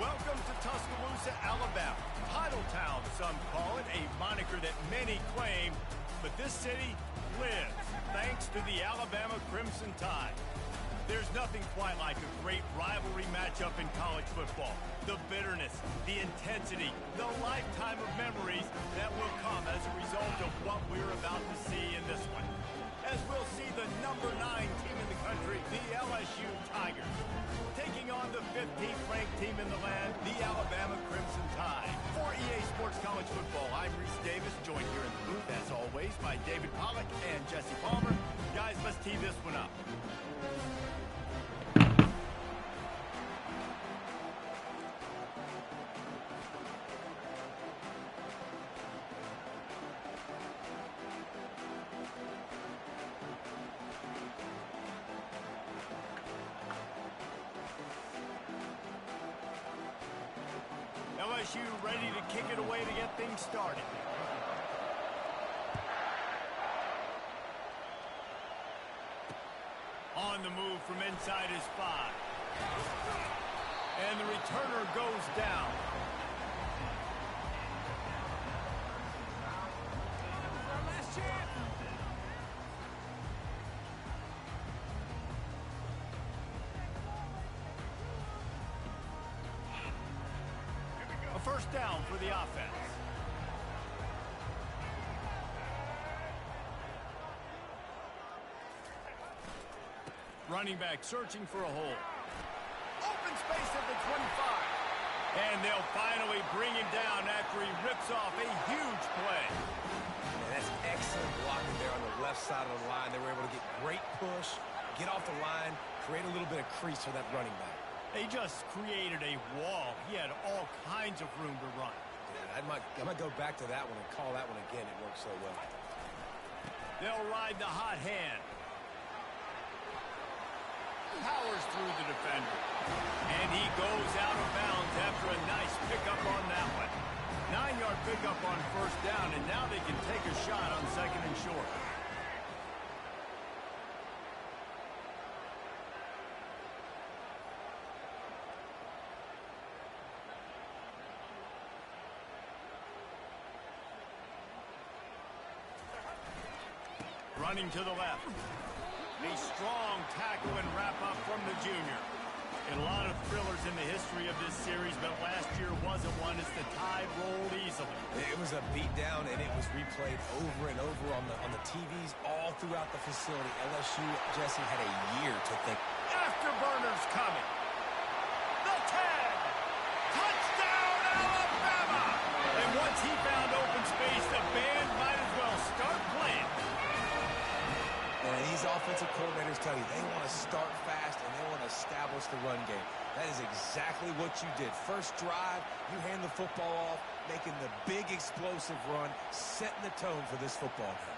Welcome to Tuscaloosa, Alabama. Title Town, some call it, a moniker that many claim, but this city lives thanks to the Alabama Crimson Tide. There's nothing quite like a great rivalry matchup in college football. The bitterness, the intensity, the lifetime of memories that will come as a result of what we're about to see in this one. As we'll see the number 9 team in the country, the LSU Tigers, taking on the 15th ranked team in the land, the Alabama Crimson Tide. For EA Sports College Football, I'm Reese Davis, joined here in the booth, as always, by David Pollack and Jesse Palmer. Guys, let's tee this one up. LSU ready to kick it away to get things started. On the move from inside his 5. And the returner goes down. Last chance. First down for the offense. Running back searching for a hole. Open space at the 25. And they'll finally bring him down after he rips off a huge play. Man, that's excellent blocking there on the left side of the line. They were able to get great push, get off the line, create a little bit of crease for that running back. They just created a wall. He had all kinds of room to run. Yeah, I might go back to that one and call that one again. It worked so well. They'll ride the hot hand. Powers through the defender. And he goes out of bounds after a nice pickup on that one. 9-yard pickup on first down, and now they can take a shot on second and short. Running to the left. A strong tackle and wrap-up from the junior. And a lot of thrillers in the history of this series, but last year wasn't one as the Tide rolled easily. It was a beatdown, and it was replayed over and over on the TVs all throughout the facility. LSU, Jesse, had a year to think. Afterburners coming. The 10. Touchdown, Alabama! And once he found open space, the band might as well start playing. And these offensive coordinators tell you they want to start fast and they want to establish the run game. That is exactly what you did. First drive, you hand the football off, making the big explosive run, setting the tone for this football game.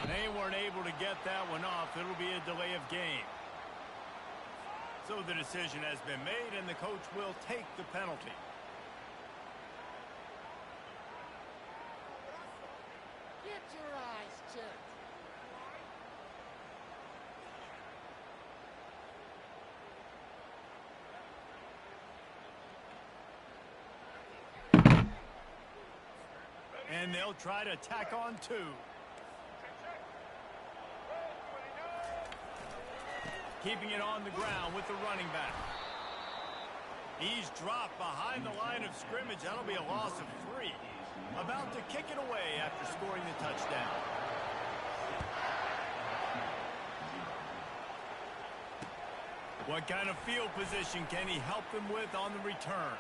They weren't able to get that one off. It'll be a delay of game. So the decision has been made, and the coach will take the penalty. Get your eyes checked. And they'll try to tack on 2. Keeping it on the ground with the running back. He's dropped behind the line of scrimmage. That'll be a loss of 3. About to kick it away after scoring the touchdown. What kind of field position can he help them with on the return?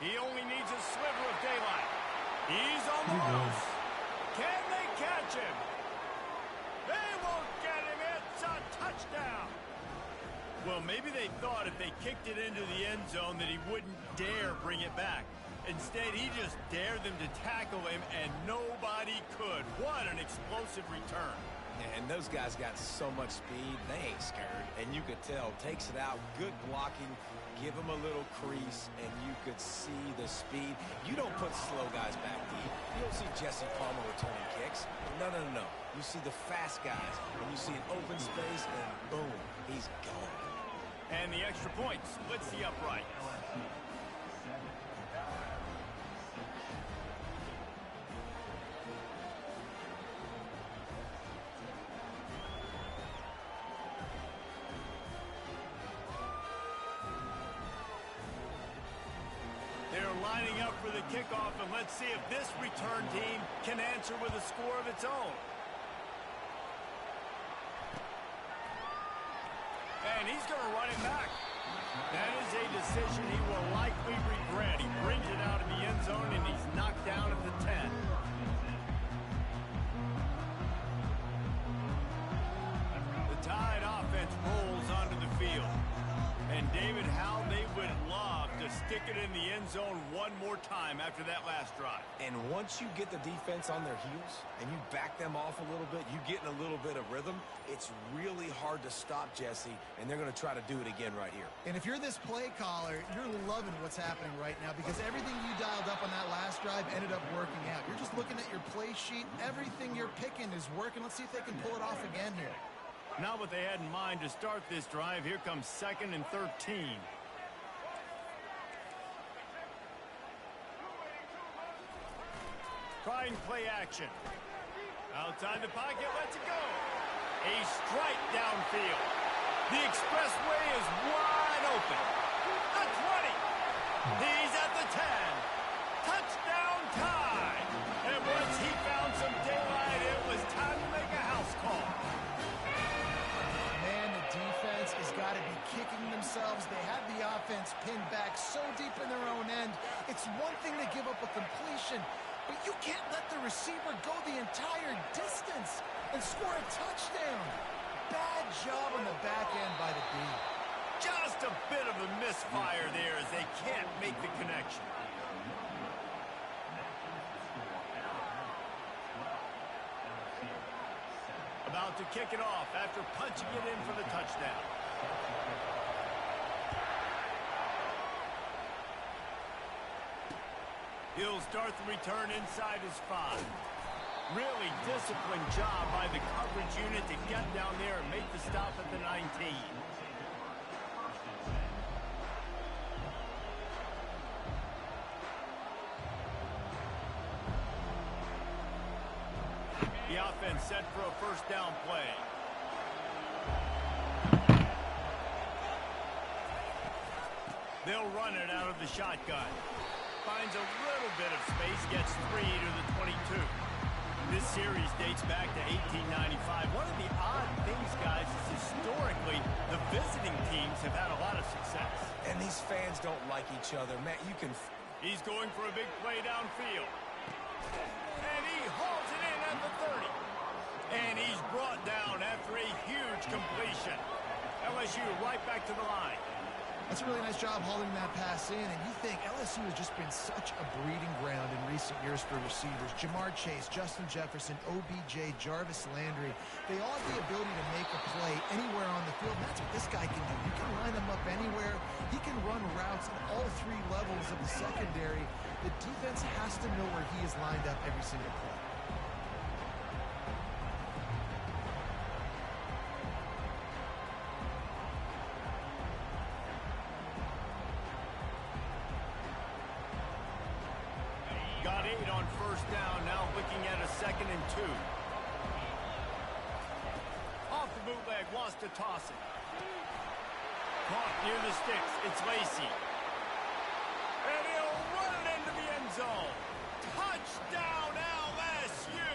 He only needs a sliver of daylight. He's on the loose. Can they catch him? They won't get him. It's a touchdown. Well, maybe they thought if they kicked it into the end zone that he wouldn't dare bring it back. Instead, he just dared them to tackle him, and nobody could. What an explosive return. And those guys got so much speed, they ain't scared. And you could tell, takes it out, good blocking, give him a little crease, and you could see the speed. You don't put slow guys back deep. You don't see Jesse Palmer returning kicks. No, no, no, no. You see the fast guys, and you see an open space, and boom, he's gone. And the extra point splits the upright. Lining up for the kickoff, and let's see if this return team can answer with a score of its own. And he's going to run it back. That is a decision he will likely regret. He brings it out of the end zone, and he's knocked down at the 10. The Tide offense rolls onto the field. And David, how they would love to stick it in the end zone one more time after that last drive. And once you get the defense on their heels and you back them off a little bit, you get in a little bit of rhythm, it's really hard to stop Jesse, and they're going to try to do it again right here. And if you're this play caller, you're loving what's happening right now because everything you dialed up on that last drive ended up working out. You're just looking at your play sheet. Everything you're picking is working. Let's see if they can pull it off again here. Not what they had in mind to start this drive. Here comes 2nd and 13. Trying play action. Outside the pocket, lets it go. A strike downfield. The expressway is wide open. The 20. He's at the 10. Touchdown Tide. And once he found some daylight, it was time to make a house call. Has got to be kicking themselves. They have the offense pinned back so deep in their own end. It's one thing to give up a completion, but you can't let the receiver go the entire distance and score a touchdown. Bad job on the back end by the D. Just a bit of a misfire there as they can't make the connection. About to kick it off after punching it in for the touchdown. He'll start the return inside his 5. Really disciplined job by the coverage unit to get down there and make the stop at the 19. The offense set for a first down play. They'll run it out of the shotgun. Finds a little bit of space, gets 3 to the 22. This series dates back to 1895. One of the odd things, guys, is historically the visiting teams have had a lot of success. And these fans don't like each other. Matt, you can... He's going for a big play downfield. And he hauls it in at the 30. And he's brought down after a huge completion. LSU right back to the line. That's a really nice job holding that pass in, and you think LSU has just been such a breeding ground in recent years for receivers. Jamar Chase, Justin Jefferson, OBJ, Jarvis Landry, they all have the ability to make a play anywhere on the field, and that's what this guy can do. You can line him up anywhere. He can run routes at all 3 levels of the secondary. The defense has to know where he is lined up every single play. Got 8 on first down, now looking at a 2nd and 2. Off the bootleg, wants to toss it. Caught near the sticks, it's Lacey. And he'll run it into the end zone. Touchdown LSU!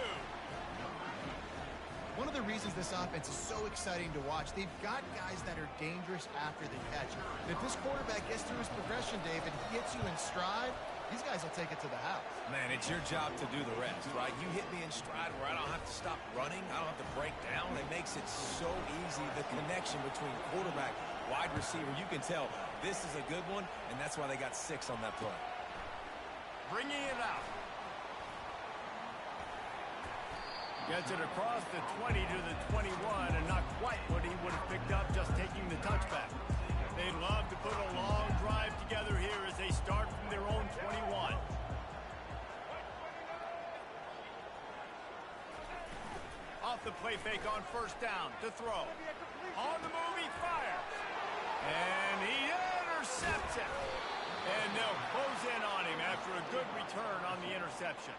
One of the reasons this offense is so exciting to watch, they've got guys that are dangerous after the catch. If this quarterback gets through his progression, David, he gets you in stride, these guys will take it to the house. Man, it's your job to do the rest, right? You hit me in stride where I don't have to stop running. I don't have to break down. It makes it so easy, the connection between quarterback, wide receiver. You can tell this is a good one, and that's why they got 6 on that play. bringing it out. Gets it across the 20 to the 21, and not quite what he would have picked up just taking the touchback. They'd love to put a long drive together here as they start from their own 21. Off the play fake on first down to throw. On the move, he fires. And he intercepts it. And they'll close in on him after a good return on the interception.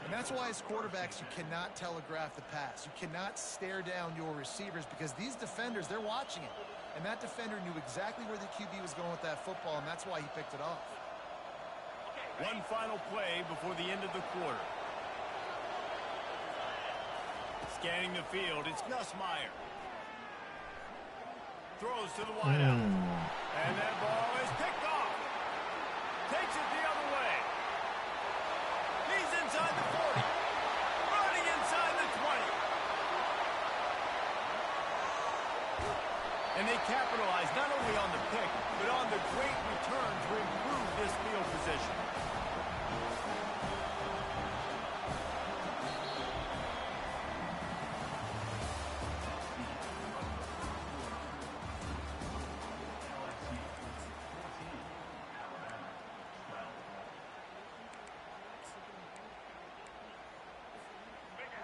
And that's why as quarterbacks, you cannot telegraph the pass. You cannot stare down your receivers because these defenders, they're watching it. And that defender knew exactly where the QB was going with that football, and that's why he picked it off. One final play before the end of the quarter. Scanning the field, it's Nussmeier. Throws to the wideout. And that ball is picked off. Takes it the other way. He's inside the 40. Running inside the 20. And they capitalize not only on the pick, but on the great return to improve this field position.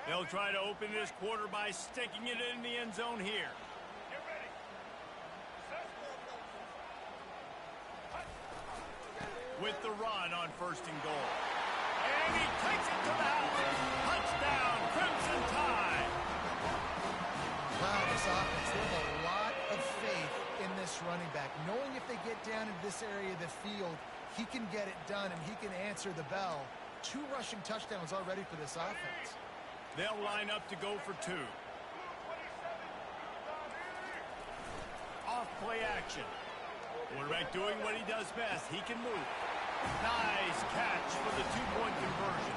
They'll try to open this quarter by sticking it in the end zone here. With the run on first and goal. And he takes it to the house. Touchdown, Crimson Tide. Wow, this offense, they have a lot of faith in this running back. Knowing if they get down into this area of the field, he can get it done and he can answer the bell. 2 rushing touchdowns already for this offense. They'll line up to go for 2. Off play action. Quarterback doing what he does best. He can move. Nice catch for the 2-point conversion.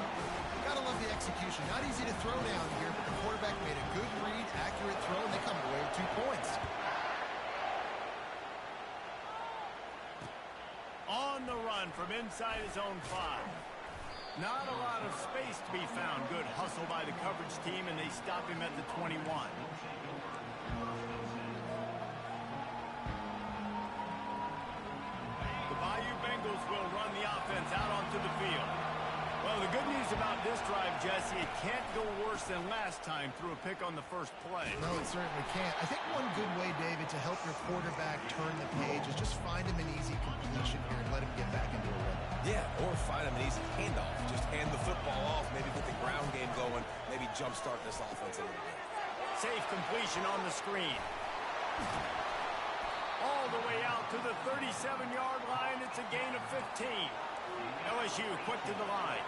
Gotta love the execution. Not easy to throw down here, but the quarterback made a good read, accurate throw, and they come away with 2 points. On the run from inside his own 5. Not a lot of space to be found. Good hustle by the coverage team, and they stop him at the 21. The Bayou Bengals will run the offense out onto the field. Well, the good news about this drive, Jesse, it can't go worse than last time through a pick on the first play. No, it certainly can't. I think one good way, David, to help your quarterback turn the page is just find him an easy completion here and let him get back into a rhythm. Yeah, or find him an easy handoff. Just hand the football off, maybe get the ground game going, maybe jumpstart this offense a little bit. Safe completion on the screen. All the way out to the 37-yard line. It's a gain of 15. LSU quick to the line.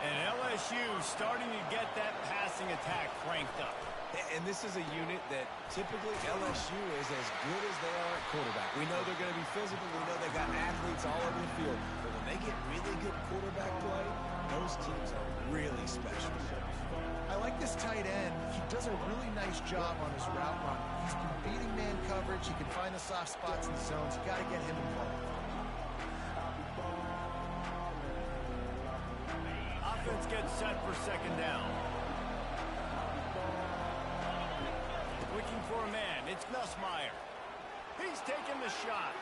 And LSU starting to get that passing attack cranked up. And this is a unit that typically LSU is as good as they are at quarterback. We know they're going to be physical. We know they've got athletes all over the field. But when they get really good quarterback play, those teams are really special. I like this tight end. He does a really nice job on his route run. He's been beating man coverage. He can find the soft spots in the zones. You got to get him involved. Offense gets set for second down. Looking for a man. It's Nussmeier. He's taking the shot.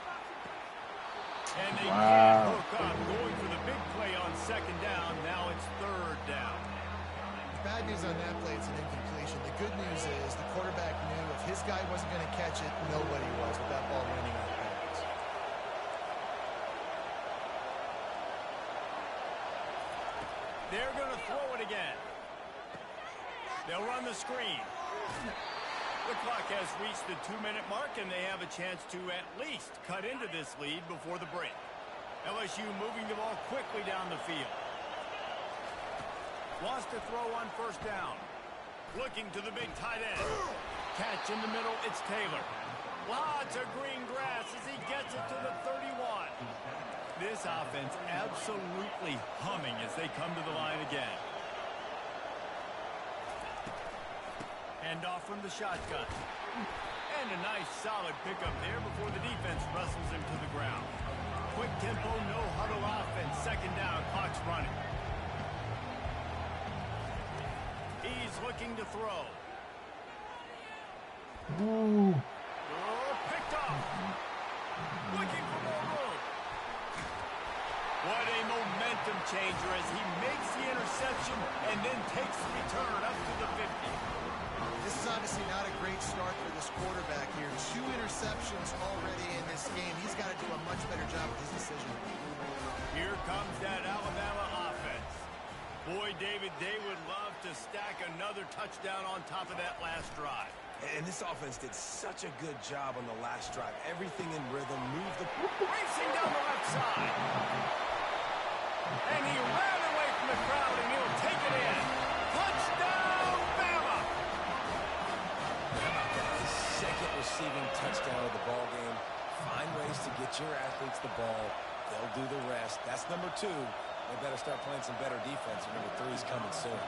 And they can't hook up. Going for the big play on second down. Now it's third down. Bad news on that play, it's an incompletion. The good news is the quarterback knew if his guy wasn't going to catch it, nobody was with that ball running out of bounds. They're going to throw it again. They'll run the screen. The clock has reached the 2-minute mark, and they have a chance to at least cut into this lead before the break. LSU moving the ball quickly down the field. Wants to throw on first down. Looking to the big tight end. Catch in the middle, it's Taylor. Lots of green grass as he gets it to the 31. This offense absolutely humming as they come to the line again. Hand off from the shotgun. And a nice solid pickup there before the defense wrestles him to the ground. Quick tempo, no huddle offense. Second down, clock's running. He's looking to throw. Ooh. Oh, picked off. Looking for more room. What a momentum changer as he makes the interception and then takes the return up to the 50. This is obviously not a great start for this quarterback here. 2 interceptions already in this game. He's got to do a much better job with his decision. Here comes that Alabama offense. Boy, David, they would love to stack another touchdown on top of that last drive. And this offense did such a good job on the last drive. Everything in rhythm, moved the... Racing down the left side. And he ran away from the crowd, and he'll take it in. Touchdown, Bama! How about that? His second receiving touchdown of the ball game. Find ways to get your athletes the ball. They'll do the rest. That's number 2. They better start playing some better defense. And number 3 is coming soon.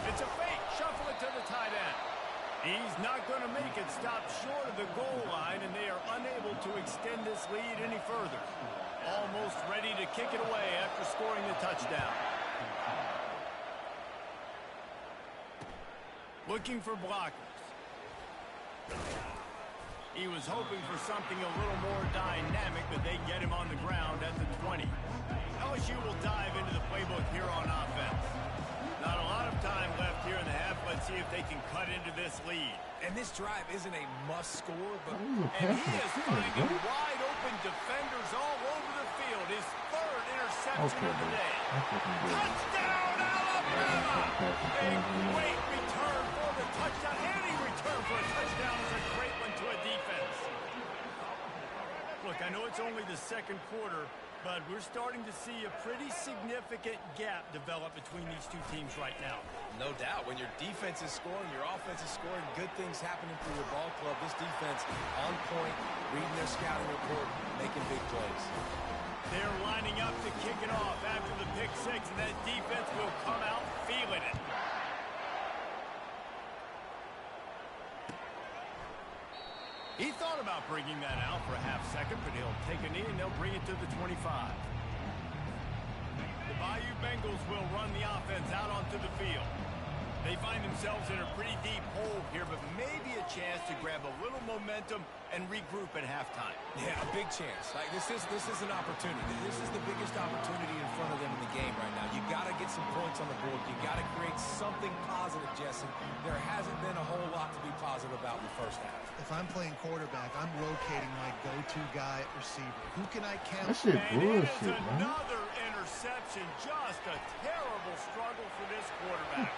It's a fake. Shuffle it to the tight end. He's not going to make it. Stop short of the goal line, and they are unable to extend this lead any further. Almost ready to kick it away after scoring the touchdown. Looking for blockers. He was hoping for something a little more dynamic, but they get him on the ground at the 20. LSU will dive into the playbook here on offense. Not a lot of time left here in the half. Let's see if they can cut into this lead. And this drive isn't a must score, but... And he is finding wide open defenders all over the field. His 3rd interception of the day. Touchdown, Alabama! A great return for the touchdown. Any return for a touchdown is a great one to a defense. Look, I know it's only the second quarter, but we're starting to see a pretty significant gap develop between these two teams right now. No doubt. When your defense is scoring, your offense is scoring, good things happening for your ball club. This defense on point, reading their scouting report, making big plays. They're lining up to kick it off after the pick 6, and that defense will come out feeling it. He thought about bringing that out for a half second, but he'll take a knee and they'll bring it to the 25. The Bayou Bengals will run the offense out onto the field. They find themselves in a pretty deep hole here, but maybe a chance to grab a little momentum and regroup at halftime. Yeah, a big chance. Like this is an opportunity. This is the biggest opportunity in front of them in the game right now. You got to get some points on the board. You got to create something positive, Jesse. There hasn't been a whole lot to be positive about in the first half. If I'm playing quarterback, I'm rotating my go-to guy at receiver. Who can I count? That shit And it is bullshit, man. another interception. Just a terrible struggle for this quarterback.